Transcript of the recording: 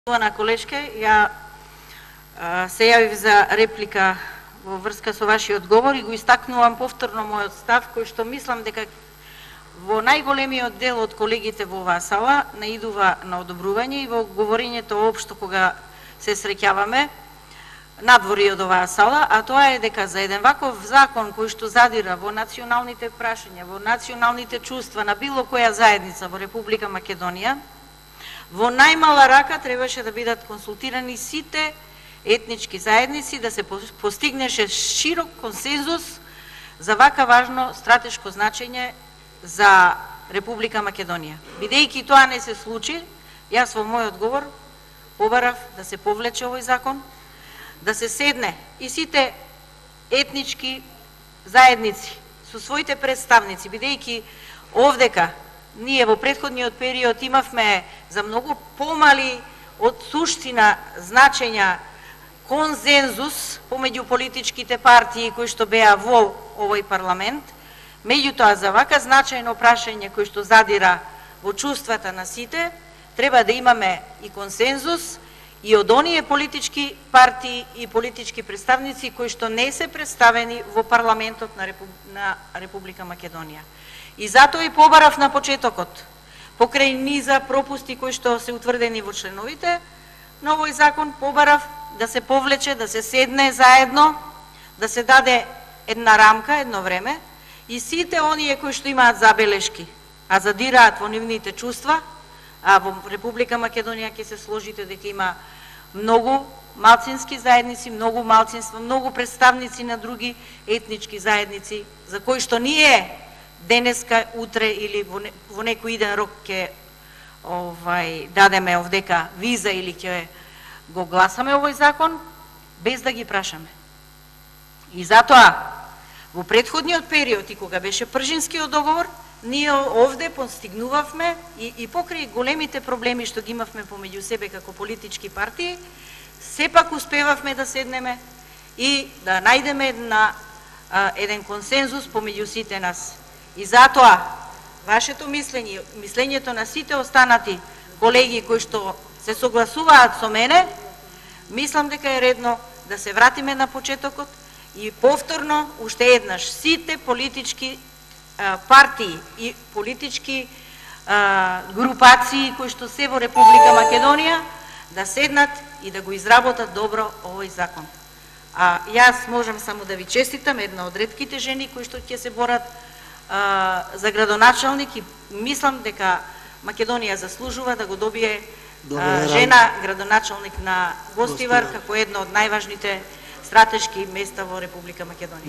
На колешке, ја се јавив за реплика во врска со вашиот говор и го истакнувам повторно мојот став, кој што мислам дека во најголемиот дел од колегите во оваа сала наидува на одобрување и во говорењето општо кога се среќаваме надвори од оваа сала, а тоа е дека за еден ваков закон кој што задира во националните прашања, во националните чувства на било која заедница во Република Македонија, во најмала рака требаше да бидат консултирани сите етнички заедници, да се постигнеше широк консензус за вака важно стратешко значење за Република Македонија. Бидејќи тоа не се случи, јас во мојот говор побарав да се повлече овој закон, да се седне и сите етнички заедници со своите представници, бидејќи овдека ние во претходниот период имавме за многу помали од суштина значења консензус помеѓу политичките партии кои што беа во овој парламент, меѓутоа за вака значајно прашање кој што задира во чувствата на сите, треба да имаме и консензус и од оние политички партии и политички представници кои што не се представени во парламентот на Република Македонија. И затоа и побарав на почетокот, покрај низа пропусти кои што се утврдени во членовите на овој закон, побарав да се повлече, да се седне заедно, да се даде една рамка, едно време, и сите оние кои што имаат забелешки, а задираат во нивните чувства, а во Република Македонија ќе се сложите дека има многу малцински заедници, многу малцинства, многу представници на други етнички заедници, за кои што ние денеска, утре или во некој иден рок ќе дадеме овдека виза или ќе го гласаме овој закон, без да ги прашаме. И затоа, во претходниот период и кога беше Пржинскиот договор, ние овде постигнувавме и покрај големите проблеми што ги имавме помеѓу себе како политички партии, сепак успевавме да седнеме и да најдеме еден консензус помеѓу сите нас. И затоа, вашето мислење, мислењето на сите останати колеги кои што се согласуваат со мене, мислам дека е редно да се вратиме на почетокот и повторно, уште еднаш, сите политички партии и политички групации кои што се во Република Македонија да седнат и да го изработат добро овој закон. А јас можам само да ви честитам, една од ретките жени кои што ќе се борат за градоначалник и мислам дека Македонија заслужува да го добие жена градоначалник на Гостивар како едно од најважните стратешки места во Република Македонија.